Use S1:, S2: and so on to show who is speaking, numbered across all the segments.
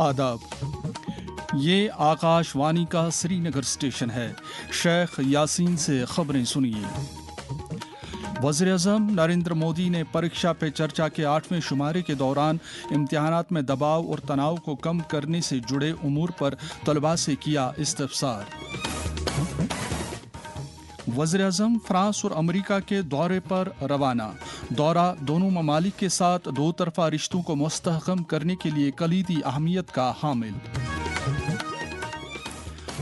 S1: आदाब। ये आकाशवाणी का श्रीनगर स्टेशन है। शेख यासीन से खबरें सुनिए। वज़ीर-ए-आज़म नरेंद्र मोदी ने परीक्षा पे चर्चा के 8वें शुमारे के दौरान इम्तिहानात में दबाव और तनाव को कम करने से जुड़े उमूर पर तलबा से किया इस्तफसार। वज़ीर-ए-आज़म फ्रांस और अमेरिका के दौरे पर रवाना। दौरा दोनों ममालिक के साथ दो तरफा रिश्तों को मुस्तहकम करने के लिए कलीदी अहमियत का हामिल।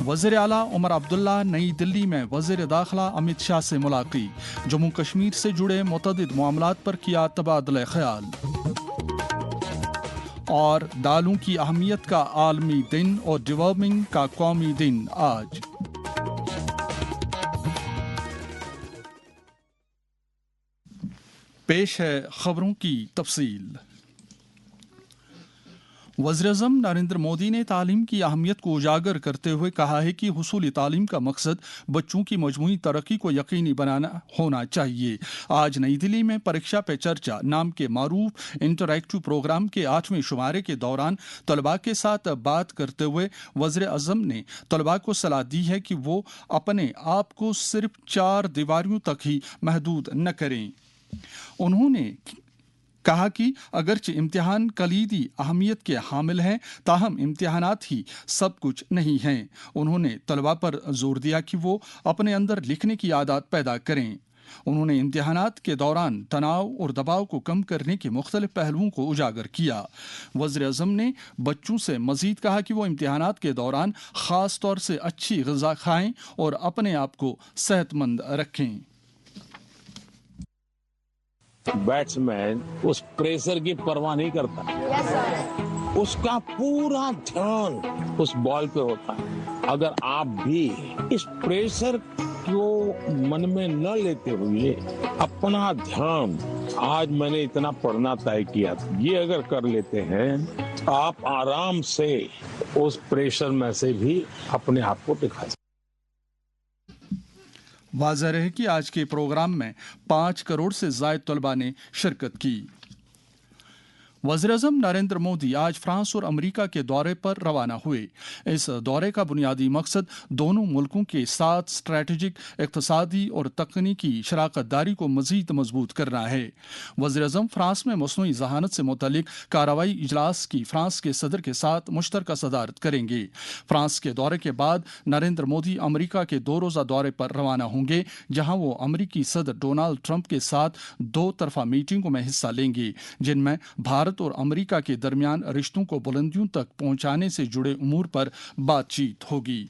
S1: वज़ीर आला उमर अब्दुल्ला नई दिल्ली में वज़ीर दाखिला अमित शाह से मुलाकात। जम्मू कश्मीर से जुड़े मुतअद्दिद मामलात पर किया तबादला ख्याल। और दालों की अहमियत का आलमी दिन और डिवर्मिंग का कौमी दिन आज। पेश है खबरों की तफसील। वज़ीर-ए-आज़म नरेंद्र मोदी ने तालीम की अहमियत को उजागर करते हुए कहा है कि हुसूली तालीम का मकसद बच्चों की मजमूई तरक्की को यकीनी बनाना होना चाहिए। आज नई दिल्ली में परीक्षा पे चर्चा नाम के मारूफ इंटरैक्टिव प्रोग्राम के 8वें शुमारे के दौरान तलबा के साथ बात करते हुए वज़ीर-ए-आज़म ने तलबा को सलाह दी है कि वो अपने आप को सिर्फ 4 दीवारों तक ही महदूद न करें। उन्होंने कहा कि अगरचे इम्तिहान कलीदी अहमियत के हामिल हैं, ताहम इम्तिहानात ही सब कुछ नहीं हैं। उन्होंने तलबा पर जोर दिया कि वो अपने अंदर लिखने की आदत पैदा करें। उन्होंने इम्तिहानात के दौरान तनाव और दबाव को कम करने के मुख्तलिफ पहलुओं को उजागर किया। वज़ीर-ए-आज़म ने बच्चों से मजीद कहा कि वो इम्तिहानात के दौरान ख़ास तौर से अच्छी ग़िज़ा खाएं और अपने आप को सेहतमंद रखें।
S2: बैट्समैन उस प्रेशर की परवाह नहीं करता। उसका पूरा ध्यान उस बॉल पे होता है। अगर आप भी इस प्रेशर को मन में न लेते हुए अपना ध्यान, आज मैंने इतना पढ़ना तय किया, ये अगर कर लेते हैं, आप आराम से उस प्रेशर में से भी अपने आप को दिखा सकते।
S1: वाज़ेह है कि आज के प्रोग्राम में 5 करोड़ से ज़ायद तलबा ने शिरकत की। वज़ीर-ए-आज़म नरेंद्र मोदी आज फ्रांस और अमेरिका के दौरे पर रवाना हुए। इस दौरे का बुनियादी मकसद दोनों मुल्कों के साथ स्ट्रैटेजिक, इक़्तिसादी और तकनीकी शराकत दारी को मज़ीद मजबूत करना है। वज़ीर-ए-आज़म फ्रांस में मसनूई ज़हानत से मुतल्लिक कार्रवाई इजलास की फ्रांस के सदर के साथ मुश्तरका सदारत करेंगे। फ्रांस के दौरे के बाद नरेंद्र मोदी अमेरिका के 2 रोज़ा दौरे पर रवाना होंगे, जहाँ वो अमेरिकी सदर डोनाल्ड ट्रंप के साथ 2 तरफा मीटिंगों में हिस्सा लेंगे, जिनमें भारत और अमेरिका के दरमियान रिश्तों को बुलंदियों तक पहुंचाने से जुड़े उमूर पर बातचीत होगी।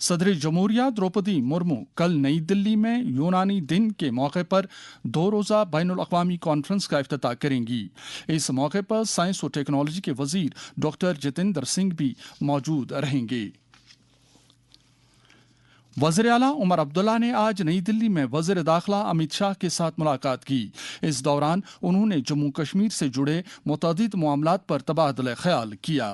S1: सदर जमहूरिया द्रौपदी मुर्मू कल नई दिल्ली में यूनानी दिन के मौके पर 2 रोज़ा बैनुल अक़वामी कॉन्फ्रेंस का इफ्तिताह करेंगी। इस मौके पर साइंस और टेक्नोलॉजी के वजीर डॉक्टर जितेंद्र सिंह भी मौजूद रहेंगे। वज़ीर आला उमर अब्दुल्ला ने आज नई दिल्ली में वज़ीर दाखिला अमित शाह के साथ मुलाकात की। इस दौरान उन्होंने जम्मू कश्मीर से जुड़े मुतअद्दिद मामलात पर तबादला ख्याल किया।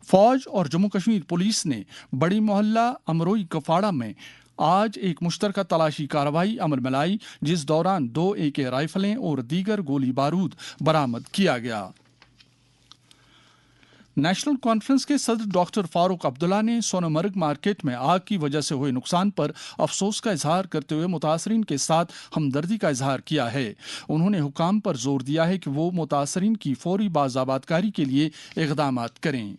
S1: फौज और जम्मू कश्मीर पुलिस ने बड़ी मोहल्ला अमरोई कफाड़ा में आज एक मुश्तरका तलाशी कार्रवाई अमल में लाई, जिस दौरान 2 AK राइफलें और दीगर गोली बारूद बरामद किया गया। नेशनल कॉन्फ्रेंस के सदर डॉक्टर फारूक अब्दुल्ला ने सोनमर्ग मार्केट में आग की वजह से हुए नुकसान पर अफसोस का इजहार करते हुए मुतासरीन के साथ हमदर्दी का इजहार किया है। उन्होंने हुकाम पर जोर दिया है कि वो मुतासरीन की फौरी बाज़ाबातकारी के लिए इक़दामात करें।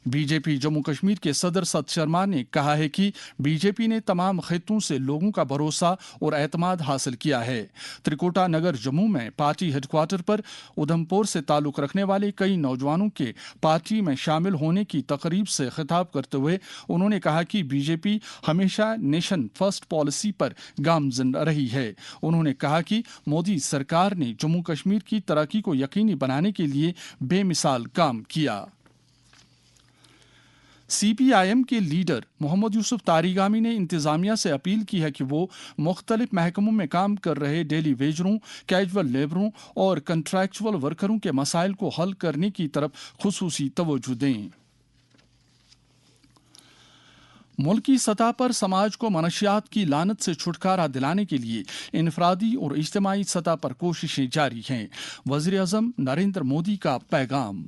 S1: बीजेपी जम्मू कश्मीर के सदर सत शर्मा ने कहा है कि बीजेपी ने तमाम खित्तों से लोगों का भरोसा और एतमाद हासिल किया है। त्रिकुटा नगर जम्मू में पार्टी हेडक्वार्टर पर उधमपुर से ताल्लुक रखने वाले कई नौजवानों के पार्टी में शामिल होने की तकरीब से खिताब करते हुए उन्होंने कहा कि बीजेपी हमेशा नेशन फर्स्ट पॉलिसी पर गामजन रही है। उन्होंने कहा कि मोदी सरकार ने जम्मू कश्मीर की तरक्की को यकीनी बनाने के लिए बेमिसाल काम किया। CPIM के लीडर मोहम्मद यूसुफ तारिगामी ने इंतजामिया से अपील की है कि वो मुख्तलिफ महकमों में काम कर रहे डेली वेजरों, कैजुअल लेबरों और कंट्रैक्चुअल वर्करों के मसाइल को हल करने की तरफ खुसूसी तवज्जो दें। मुल्की सतह पर समाज को मनशियात की लानत से छुटकारा दिलाने के लिए इनफरादी और इज्तिमाई सतह पर कोशिशें जारी हैं। वज़ीर आज़म नरेंद्र मोदी का पैगाम।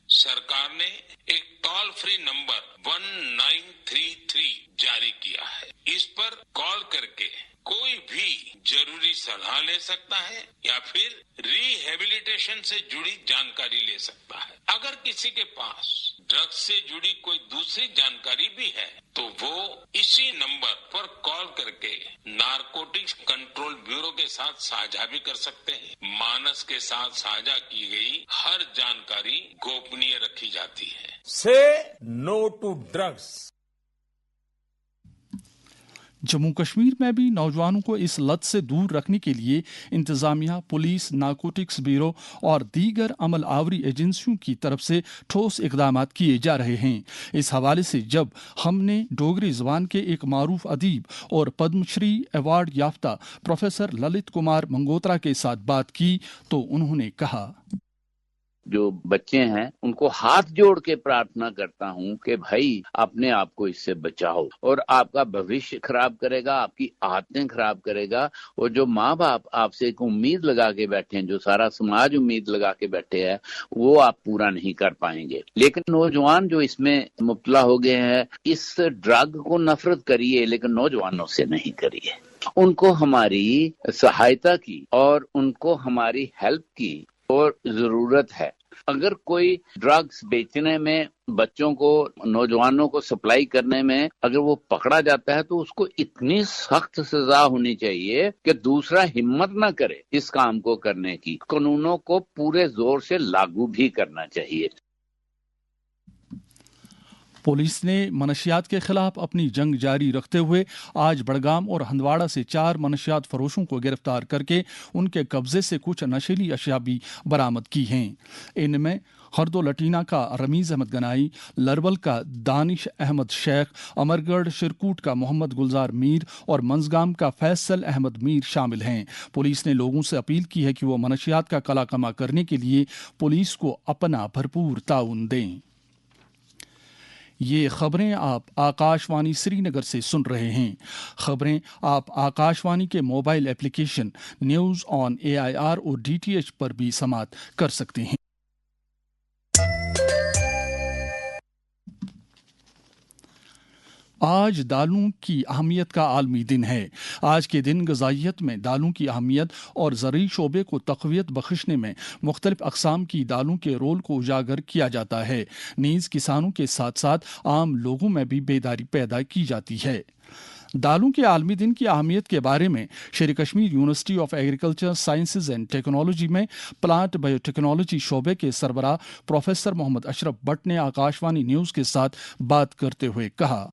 S2: सरकार ने एक टोल फ्री नंबर 1933 जारी किया है। इस पर कॉल करके कोई भी जरूरी सलाह ले सकता है या फिर रिहेबिलिटेशन से जुड़ी जानकारी ले सकता है। अगर किसी के पास ड्रग्स से जुड़ी कोई दूसरी जानकारी भी है तो वो इसी नंबर पर कॉल करके नारकोटिक्स कंट्रोल ब्यूरो के साथ साझा भी कर सकते हैं। मानस के साथ साझा की गई हर जानकारी गोपनीय रखी जाती है।
S3: Say no to drugs.
S1: Jammu Kashmir में भी नौजवानों को इस लत से दूर रखने के लिए इंतजामिया, पुलिस, नारकोटिक्स ब्यूरो और दीगर अमल आवरी एजेंसियों की तरफ से ठोस इकदाम किए जा रहे हैं। इस हवाले से जब हमने डोगरी जबान के एक मारूफ अदीब और पद्मश्री अवार्ड याफ्ता प्रोफेसर ललित कुमार मंगोत्रा के साथ बात की तो उन्होंने कहा,
S4: जो बच्चे हैं उनको हाथ जोड़ के प्रार्थना करता हूं कि भाई अपने आप को इससे बचाओ, और आपका भविष्य खराब करेगा, आपकी आदतें खराब करेगा। और जो माँ बाप आपसे एक उम्मीद लगा के बैठे हैं, जो सारा समाज उम्मीद लगा के बैठे हैं, वो आप पूरा नहीं कर पाएंगे। लेकिन नौजवान जो इसमें मुब्तला हो गए हैं, इस ड्रग को नफरत करिए लेकिन नौजवानों से नहीं करिए। उनको हमारी सहायता की और उनको हमारी हेल्प की और जरूरत है। अगर कोई ड्रग्स बेचने में, बच्चों को, नौजवानों को सप्लाई करने में अगर वो पकड़ा जाता है तो उसको इतनी सख्त सजा होनी चाहिए कि दूसरा हिम्मत ना करे इस काम को करने की। कानूनों को पूरे जोर से लागू भी करना चाहिए।
S1: पुलिस ने मनशियात के खिलाफ अपनी जंग जारी रखते हुए आज बड़गाम और हंदवाड़ा से 4 मनशियात फरोशों को गिरफ्तार करके उनके कब्जे से कुछ नशीली अशिया भी बरामद की हैं। इनमें हरदो लटीना का रमीज अहमद गनाई, लरवल का दानिश अहमद शेख, अमरगढ़ शिरकूट का मोहम्मद गुलजार मीर और मंजगाम का फैसल अहमद मीर शामिल हैं। पुलिस ने लोगों से अपील की है कि वो मनशियात का कला कमा करने के लिए पुलिस को अपना भरपूर ताउन दें। ये खबरें आप आकाशवाणी श्रीनगर से सुन रहे हैं। खबरें आप आकाशवाणी के mobile application news on AIR और DTH पर भी समात कर सकते हैं। आज दालों की अहमियत का आलमी दिन है। आज के दिन ग़िज़ाइयत में दालों की अहमियत और ज़रूरी शोबे को तक़वियत बख्शने में मुख्तलिफ़ अक़साम की दालों के रोल को उजागर किया जाता है। नीज़ किसानों के साथ साथ आम लोगों में भी बेदारी पैदा की जाती है। दालों के आलमी दिन की अहमियत के बारे में शेर Kashmir university of agriculture sciences and technology में प्लांट बायोटेक्नोलॉजी शोबे के सरबराह प्रोफेसर मोहम्मद अशरफ भट्ट ने आकाशवाणी न्यूज़ के साथ बात करते हुए कहा,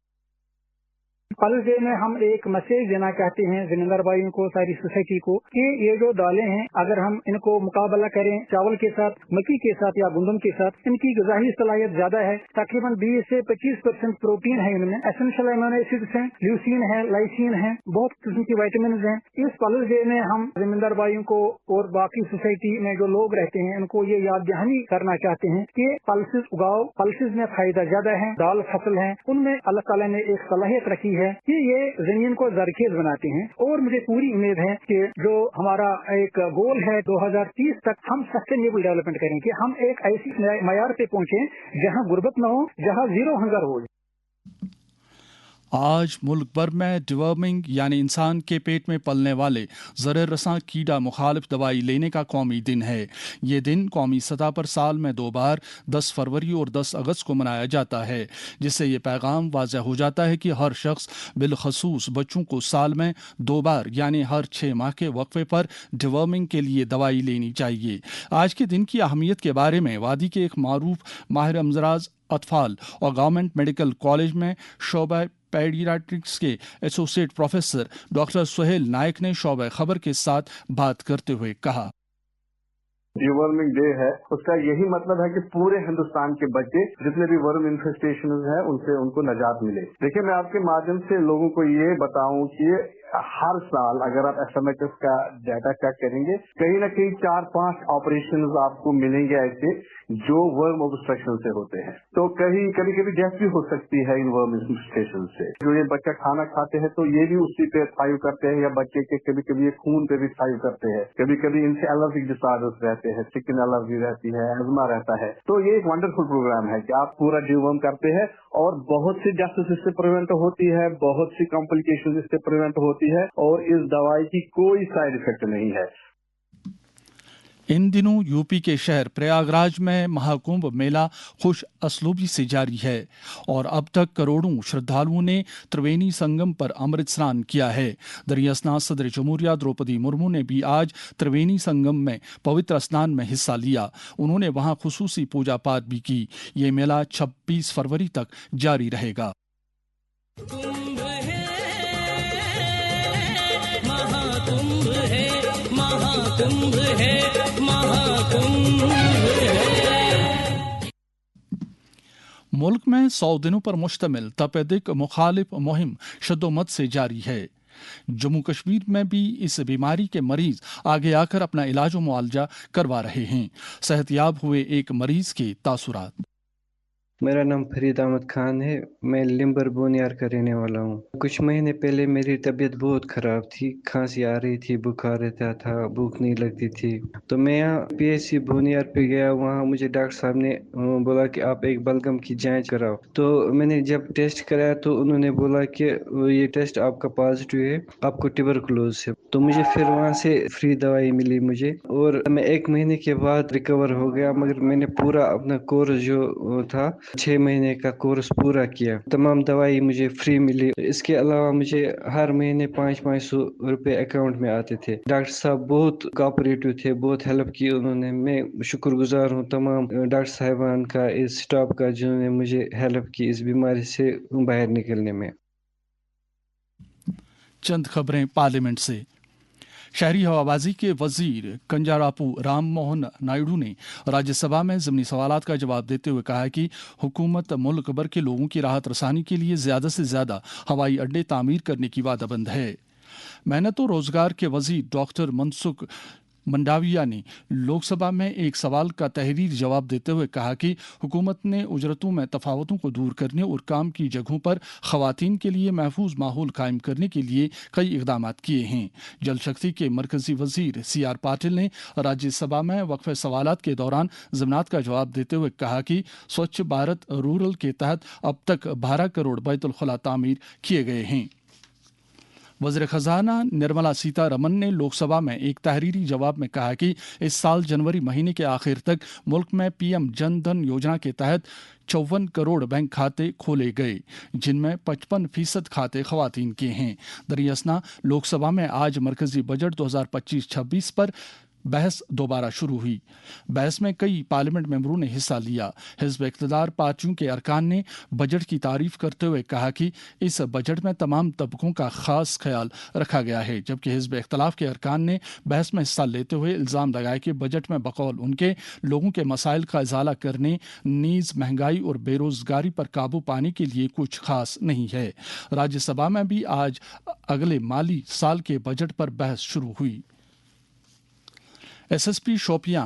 S5: फादर्स डे में हम एक मैसेज देना चाहते हैं जिम्मेदार भाइयों को, सारी सोसाइटी को, कि ये जो दालें हैं अगर हम इनको मुकाबला करें चावल के साथ, मक्की के साथ या गंदम के साथ, इनकी ग़िज़ाई सलाहियत ज्यादा है। तकरीबन 20 से 25% प्रोटीन है इनमें, एसेंशियल अमीनो एसिड्स हैं, ल्यूसीन है, लाइसिन है, बहुत किस्म की विटामिन हैं। इस फादर्स डे में हम जिम्मेदार भाइयों को और बाकी सोसाइटी में जो लोग रहते हैं उनको ये याद दहानी करना चाहते हैं कि पल्सेस उगाओ, पल्सेस में फायदा ज्यादा है। दाल फसल है, उनमें अल्लाह ताला ने एक सलाहियत रखी है कि ये जमीन को जरखेज बनाते हैं। और मुझे पूरी उम्मीद है कि जो हमारा एक गोल है 2030 तक हम सस्टेनेबल डेवलपमेंट करें, कि हम एक ऐसी मयार पे पहुंचे जहां गुर्बत न हो, जहां जीरो हंगर हो।
S1: आज मुल्क भर में डिवर्मिंग यानी इंसान के पेट में पलने वाले ज़हर रसां कीड़ा मुखालिफ दवाई लेने का कौमी दिन है। ये दिन कौमी सतह पर साल में 2 बार 10 फरवरी और 10 अगस्त को मनाया जाता है, जिससे ये पैगाम वाज़ह हो जाता है कि हर शख्स बिलखसूस बच्चों को साल में 2 बार यानी हर 6 माह के वक्फे पर डिवर्मिंग के लिए दवाई लेनी चाहिए। आज के दिन की अहमियत के बारे में वादी के एक मारूफ माहिर अमराज अतफाल और गवर्नमेंट मेडिकल कॉलेज में शोबा पेडियाट्रिक्स के एसोसिएट प्रोफेसर डॉक्टर सुहेल नायक ने शोबा खबर के साथ बात करते हुए कहा,
S6: डिवर्मिंग डे है, उसका यही मतलब है कि पूरे हिंदुस्तान के बच्चे जितने भी वर्म इन्फेस्टेशन है उनसे उनको निजात मिले। देखिए, मैं आपके माध्यम से लोगों को ये बताऊं कि ये हर साल अगर आप SMHS का डाटा चेक करेंगे कहीं ना कहीं 4-5 ऑपरेशन आपको मिलेंगे ऐसे जो वर्म ऑब्स्ट्रक्शन से होते हैं। तो कभी कभी डेथ भी हो सकती है इन वर्म इन्फेस्टेशन से। जो ये बच्चा खाना खाते हैं तो ये भी उसी पे थ्राइव करते हैं, या बच्चे के कभी कभी ये खून पे भी थ्राइव करते हैं। कभी कभी इनसे एलर्जिक डिसऑर्डर्स रहते हैं, चिकन एलर्जी रहती है, एजमा रहता है। तो ये एक वंडरफुल प्रोग्राम है कि आप पूरा डिवर्म करते हैं और बहुत सी डेथ्स इससे प्रिवेंट होती है, बहुत सी कॉम्प्लिकेशन इससे प्रिवेंट होती है और इस दवाई की कोई साइड इफेक्ट नहीं है।
S1: इन दिनों यूपी के शहर प्रयागराज में महाकुंभ मेला खुश असलूबी से जारी है और अब तक करोड़ों श्रद्धालुओं ने त्रिवेणी संगम पर अमृत स्नान किया है। दरिया स्नान सदर जमहूरिया द्रौपदी मुर्मू ने भी आज त्रिवेणी संगम में पवित्र स्नान में हिस्सा लिया। उन्होंने वहां खुसूसी पूजा पाठ भी की। ये मेला 26 फरवरी तक जारी रहेगा।
S7: महाकुंभ है, महाकुंभ है, महाकुंभ है।
S1: मुल्क में 100 दिनों पर मुश्तमिल तपेदिक मुखालिफ मुहिम शद्दोमत से जारी है। जम्मू कश्मीर में भी इस बीमारी के मरीज आगे आकर अपना इलाज और मुआवजा करवा रहे हैं। सेहतयाब हुए एक मरीज के तासुरात।
S8: मेरा नाम फरीद अहमद खान है। मैं लिम्बर बोनियार का रहने वाला हूँ। कुछ महीने पहले मेरी तबीयत बहुत ख़राब थी, खांसी आ रही थी, बुखार रहता था, भूख नहीं लगती थी। तो मैं यहाँ PHC बोनियार पे गया। वहाँ मुझे डॉक्टर साहब ने बोला कि आप एक बलगम की जांच कराओ। तो मैंने जब टेस्ट कराया तो उन्होंने बोला कि ये टेस्ट आपका पॉजिटिव है, आपको ट्यूबरकुलोज है। तो मुझे फिर वहाँ से फ्री दवाई मिली मुझे और मैं 1 महीने के बाद रिकवर हो गया। मगर मैंने पूरा अपना कोर्स जो था 6 महीने का कोर्स पूरा किया। तमाम दवाई मुझे फ्री मिली। इसके अलावा मुझे हर महीने 500 रुपए अकाउंट में आते थे। डॉक्टर साहब बहुत कोऑपरेटिव थे, बहुत हेल्प की उन्होंने। मैं शुक्रगुजार हूँ तमाम डॉक्टर साहिबान का, इस स्टाफ का जिन्होंने मुझे हेल्प की इस बीमारी से बाहर निकलने में।
S1: चंद खबरें पार्लियामेंट से। शहरी हवाबाजी के वजीर कंजारापू राम मोहन नायडू ने राज्यसभा में ज़िमनी सवालात का जवाब देते हुए कहा कि हुकूमत मुल्क भर के लोगों की राहत रसानी के लिए ज़्यादा से ज़्यादा हवाई अड्डे तामीर करने की वादाबंद है। मेहनत और रोजगार के वजीर डॉक्टर मनसुख मंडाविया ने लोकसभा में एक सवाल का तहरीरी जवाब देते हुए कहा कि हुकूमत ने उजरतों में तफावतों को दूर करने और काम की जगहों पर खवातीन के लिए महफूज माहौल कायम करने के लिए कई इकदाम किए हैं। जल शक्ति के मरकजी वजीर CR पाटिल ने राज्यसभा में वक्फे सवालात के दौरान ज़मानत का जवाब देते हुए कहा कि स्वच्छ भारत रूरल के तहत अब तक 12 करोड़ बैतुल खुला तामीर किए गए हैं। वज़ीर ख़ज़ाना निर्मला सीतारमन ने लोकसभा में एक तहरीरी जवाब में कहा कि इस साल जनवरी महीने के आखिर तक मुल्क में PM जन धन योजना के तहत 54 करोड़ बैंक खाते खोले गए, जिनमें 55% खाते ख़वातीन के हैं। दरियासना लोकसभा में आज मरकजी बजट 2025-26 पर बहस दोबारा शुरू हुई। बहस में कई पार्लियामेंट मेंबरों ने हिस्सा लिया। हिज़्ब इक़्तिदार पार्टियों के अरकान ने बजट की तारीफ करते हुए कहा कि इस बजट में तमाम तबकों का खास ख्याल रखा गया है, जबकि हिज़्ब इख्तिलाफ के अरकान ने बहस में हिस्सा लेते हुए इल्ज़ाम लगाया कि बजट में बकौल उनके लोगों के मसाइल का इजाला करने, नीज़ महंगाई और बेरोज़गारी पर काबू पाने के लिए कुछ खास नहीं है। राज्यसभा में भी आज अगले माली साल के बजट पर बहस शुरू हुई। SSP शोपियां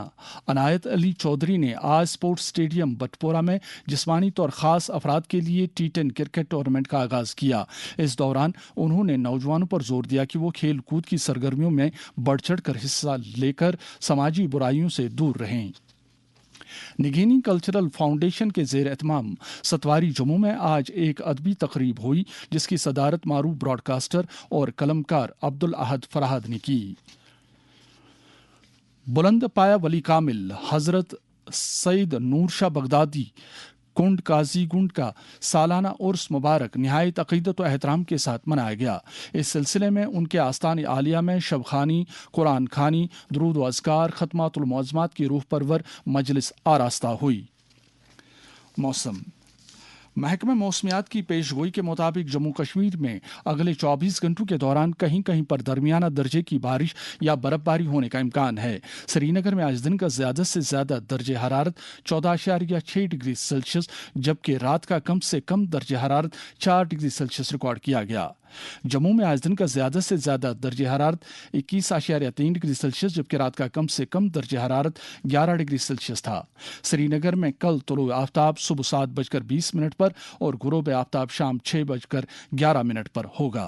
S1: अनायत अली चौधरी ने आज स्पोर्ट्स स्टेडियम बटपोरा में जिस्मानी तौर ख़ास अफराद के लिए T10 क्रिकेट टूर्नामेंट का आगाज़ किया। इस दौरान उन्होंने नौजवानों पर जोर दिया कि वो खेल कूद की सरगर्मियों में बढ़ चढ़ कर हिस्सा लेकर समाजी बुराइयों से दूर रहें। निगीनी कल्चरल फाउंडेशन के ज़ेर एहतमाम सतवारी जम्मू में आज एक अदबी तकरीब हुई, जिसकी सदारत मारूफ ब्रॉडकास्टर और कलमकार अब्दुल अहद फरहाद ने की। बुलंद पाया वली कामिल हज़रत सईद नूर शाह बगदादी कुंड काजी गुंड का सालाना उर्स मुबारक निहायत अक़ीदत व एहतराम के साथ मनाया गया। इस सिलसिले में उनके आस्तान आलिया में शब खानी, कुरान खानी, दुरूद व अज़कार, ख़त्मातुल मुअज़्ज़मात की रूह परवर मजलिस आरास्ता हुई। मौसम। महकमा मौसमियात की पेशगोई के मुताबिक जम्मू कश्मीर में अगले 24 घंटों के दौरान कहीं कहीं पर दरमियाना दर्जे की बारिश या बर्फबारी होने का इम्कान है। श्रीनगर में आज दिन का ज़्यादा से ज़्यादा दर्जे हरारत 14.6 डिग्री सेल्सियस, जबकि रात का कम से कम दर्जे हरारत 4 डिग्री सेल्सियस रिकॉर्ड किया गया। जम्मू में आज दिन का ज्यादा से ज्यादा दर्ज हरारत 21.3 डिग्री सेल्सियस जबकि रात का कम से कम दर्ज हरारत 11 डिग्री सेल्सियस था। श्रीनगर में कल तुलू आफ्ताब सुबह 7:20 पर और गुरूब आफ्ताब शाम 6:11 पर होगा।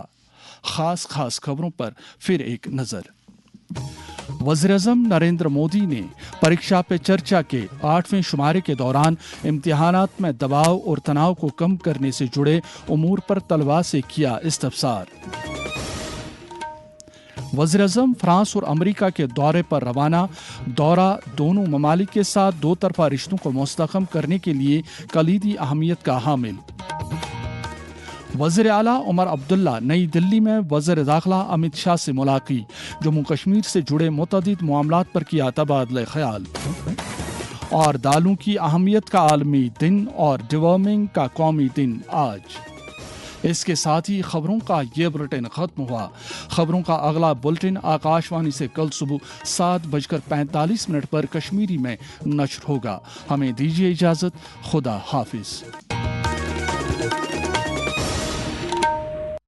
S1: खास खबरों पर फिर एक नजर। वज़ीर-ए-आज़म नरेंद्र मोदी ने परीक्षा पे चर्चा के 8वें शुमारे के दौरान इम्तिहानात में दबाव और तनाव को कम करने से जुड़े उमूर पर तलबा से किया इस्तफसार। वज़ीर-ए-आज़म फ्रांस और अमेरिका के दौरे पर रवाना। दौरा दोनों ममालिक के साथ दो तरफा रिश्तों को मुस्तहकम करने के लिए कलीदी अहमियत का हामिल। वज़ीर आला उमर अब्दुल्ला नई दिल्ली में वज़ीर दाखिला अमित शाह से मुलाकात। जम्मू कश्मीर से जुड़े मुतअद्दिद मामलात पर किया तबादला ख्याल। और दालों की अहमियत का आलमी दिन और डिवॉर्मिंग का कौमी दिन आज। इसके साथ ही खबरों का ये बुलेटिन खत्म हुआ। खबरों का अगला बुलेटिन आकाशवाणी से कल सुबह 7:45 पर कश्मीरी में नश्र होगा। हमें दीजिए इजाजत। खुदा हाफिज।